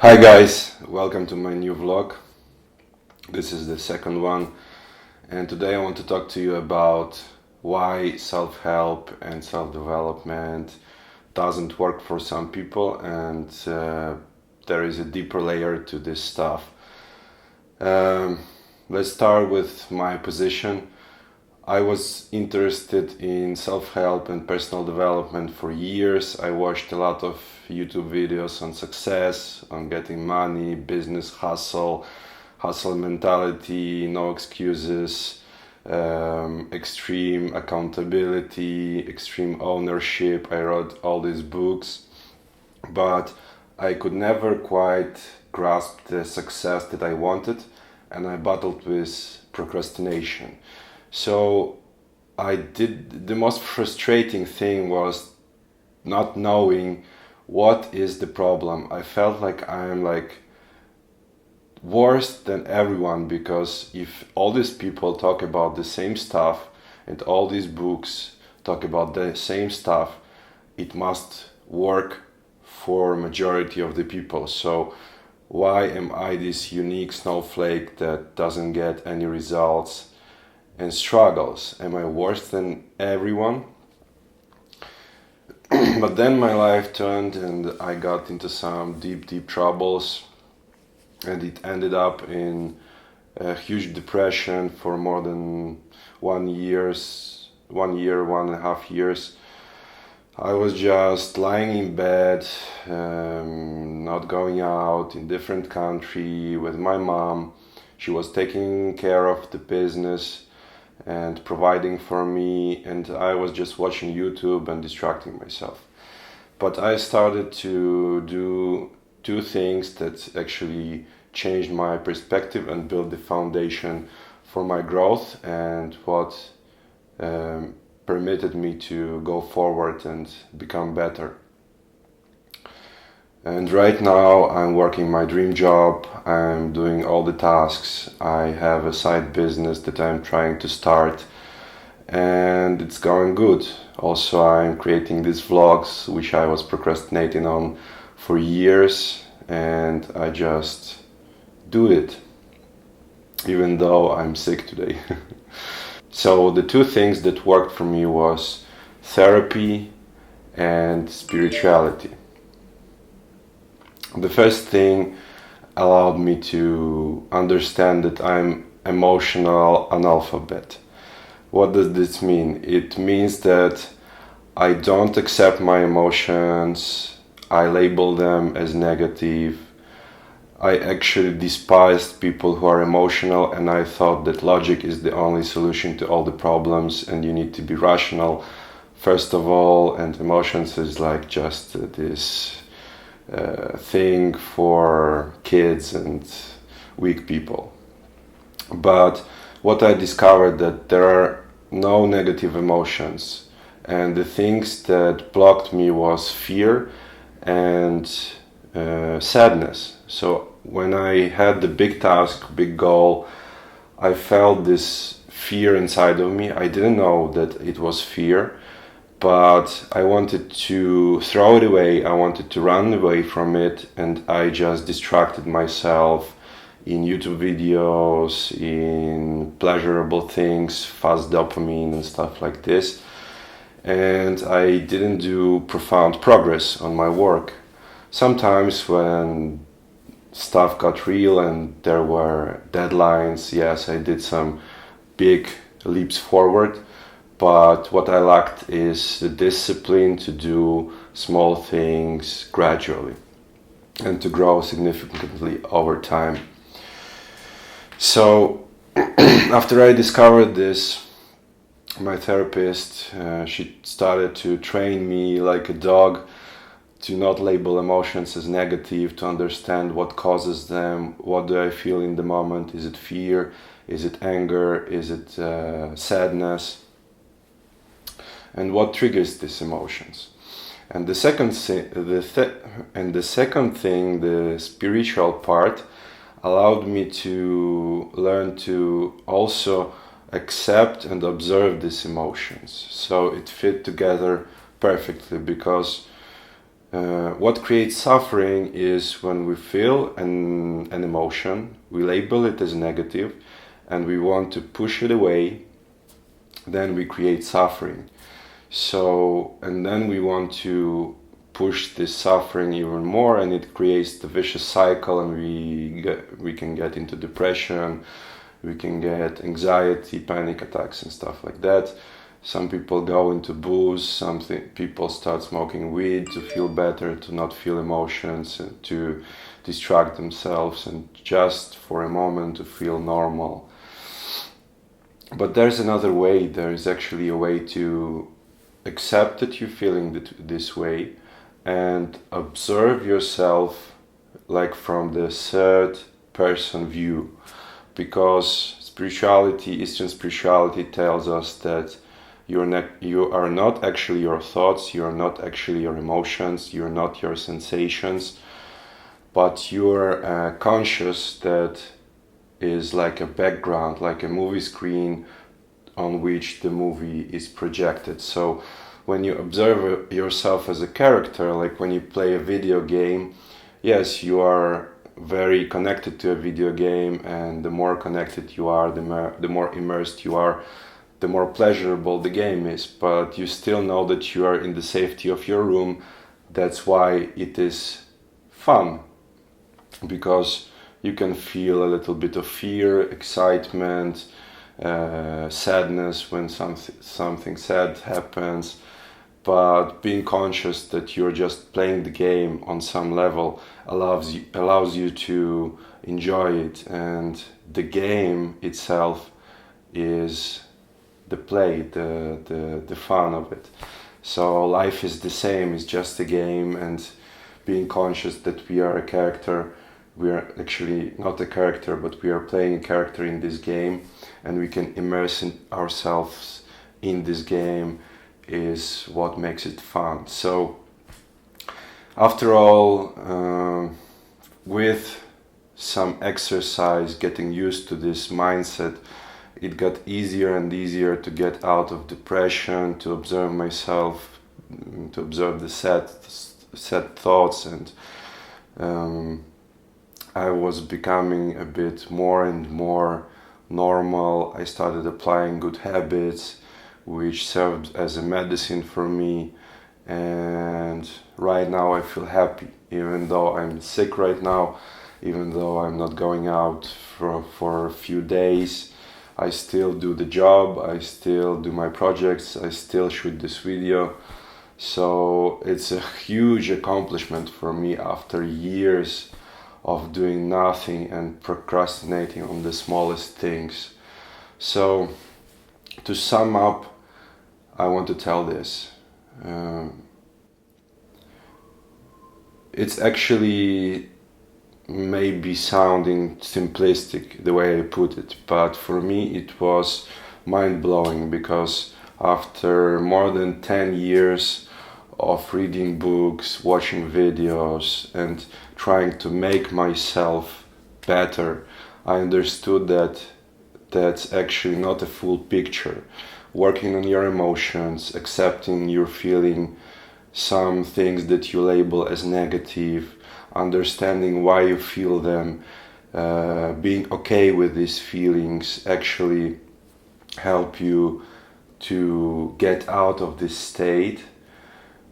Hi guys, welcome to my new vlog. This is the second one, and today I want to talk to you about why self-help and self-development doesn't work for some people, and there is a deeper layer to this stuff. Let's start with my position. I was interested in self-help and personal development for years. I watched a lot of YouTube videos on success, on getting money, business hustle mentality, no excuses, extreme accountability, extreme ownership. I wrote all these books, but I could never quite grasp the success that I wanted, and I battled with procrastination. So the most frustrating thing was not knowing what is the problem. I felt like I'm worse than everyone, because if all these people talk about the same stuff and all these books talk about the same stuff, it must work for majority of the people. So why am I this unique snowflake that doesn't get any results and struggles? Am I worse than everyone? But then my life turned and I got into some deep troubles, and it ended up in a huge depression for more than 1.5 years. I was just lying in bed, not going out, in different country with my mom. She was taking care of the business and providing for me, and I was just watching YouTube and distracting myself. But I started to do two things that actually changed my perspective and built the foundation for my growth, and what permitted me to go forward and become better. And right now I'm working my dream job, I'm doing all the tasks, I have a side business that I'm trying to start, and it's going good. Also, I'm creating these vlogs, which I was procrastinating on for years, and I just do it, even though I'm sick today. So the two things that worked for me was therapy and spirituality. The first thing allowed me to understand that I'm emotional analphabet. What does this mean? It means that I don't accept my emotions, I label them as negative. I actually despised people who are emotional, and I thought that logic is the only solution to all the problems, and you need to be rational first of all, and emotions is like just this thing for kids and weak people. But what I discovered, that there are no negative emotions, and the things that blocked me was fear and sadness. So when I had the big task, big goal, I felt this fear inside of me. I didn't know that it was fear, but I wanted to throw it away. I wanted to run away from it, and I just distracted myself in YouTube videos, in pleasurable things, fast dopamine and stuff like this. And I didn't do profound progress on my work. Sometimes when stuff got real and there were deadlines, yes, I did some big leaps forward. But what I lacked is the discipline to do small things gradually and to grow significantly over time. So after I discovered this, my therapist, she started to train me like a dog to not label emotions as negative, to understand what causes them, what do I feel in the moment, is it fear, is it anger, is it sadness, and what triggers these emotions. And the second thing, the spiritual part, allowed me to learn to also accept and observe these emotions. So it fit together perfectly, because What creates suffering is when we feel an emotion, we label it as negative, and we want to push it away, then we create suffering. So, and then we want to push this suffering even more, and it creates the vicious cycle, and we can get into depression, we can get anxiety, panic attacks and stuff like that. Some people go into booze, people start smoking weed to feel better, to not feel emotions, and to distract themselves, and just for a moment to feel normal. But there's another way. There is actually a way to accept that you're feeling this way and observe yourself like from the third person view, because Eastern spirituality tells us that you are not actually your thoughts, you are not actually your emotions, you're not your sensations, but you're conscious that is like a background, like a movie screen on which the movie is projected. So when you observe yourself as a character, like when you play a video game, yes, you are very connected to a video game, and the more connected you are, the more immersed you are, the more pleasurable the game is, but you still know that you are in the safety of your room. That's why it is fun, because you can feel a little bit of fear, excitement, sadness when something sad happens, but being conscious that you're just playing the game on some level allows you to enjoy it, and the game itself is the play, the fun of it. So life is the same, it's just a game, and being conscious that we are a character, we are actually not a character, but we are playing a character in this game, and we can immerse ourselves in this game is what makes it fun. So after all, with some exercise, getting used to this mindset, it got easier and easier to get out of depression, to observe myself, to observe the sad thoughts, and I was becoming a bit more and more normal. I started applying good habits, which served as a medicine for me, and right now I feel happy, even though I'm sick right now, even though I'm not going out for a few days. I still do the job, I still do my projects, I still shoot this video. So it's a huge accomplishment for me after years of doing nothing and procrastinating on the smallest things. So to sum up, I want to tell this. It's actually maybe sounding simplistic the way I put it, but for me it was mind-blowing, because after more than 10 years of reading books, watching videos, and trying to make myself better, I understood that that's actually not a full picture. Working on your emotions, accepting you're feeling some things that you label as negative, understanding why you feel them, being okay with these feelings actually help you to get out of this state.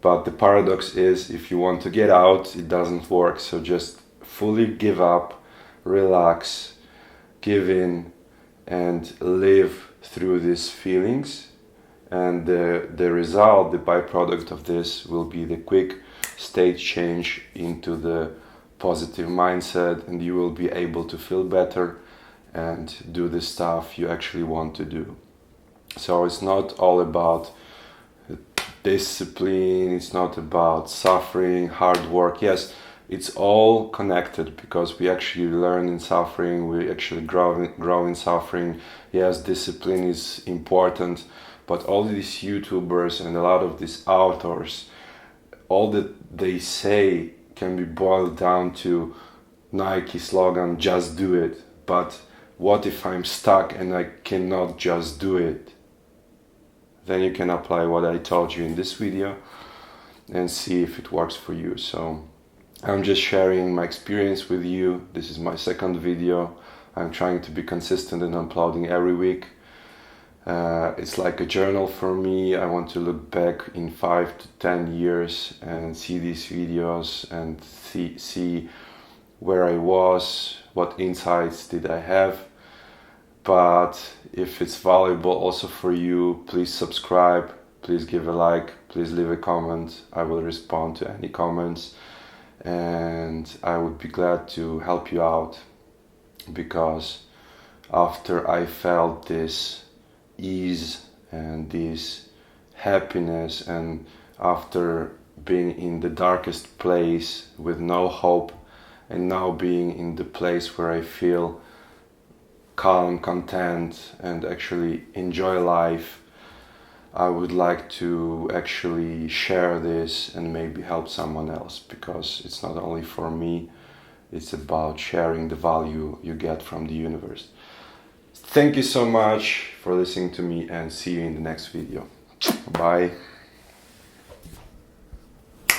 But the paradox is, if you want to get out, it doesn't work. So just fully give up, relax, give in, and live through these feelings. And the result, the byproduct of this will be the quick state change into the positive mindset, and you will be able to feel better and do the stuff you actually want to do. So it's not all about discipline, it's not about suffering, hard work. Yes, it's all connected, because we actually learn in suffering, we actually grow in suffering. Yes, discipline is important, but all these YouTubers and a lot of these authors, all that they say can be boiled down to Nike slogan, just do it. But what if I'm stuck and I cannot just do it? Then you can apply what I told you in this video, and see if it works for you. So I'm just sharing my experience with you. This is my second video. I'm trying to be consistent in uploading every week. It's like a journal for me. I want to look back in 5 to 10 years and see these videos and see where I was, what insights did I have. But if it's valuable also for you, please subscribe, please give a like, please leave a comment. I will respond to any comments, and I would be glad to help you out, because after I felt this ease and this happiness, and after being in the darkest place with no hope, and now being in the place where I feel calm, content, and actually enjoy life, I would like to actually share this and maybe help someone else, because it's not only for me, it's about sharing the value you get from the universe. Thank you so much for listening to me, and see you in the next video. Bye.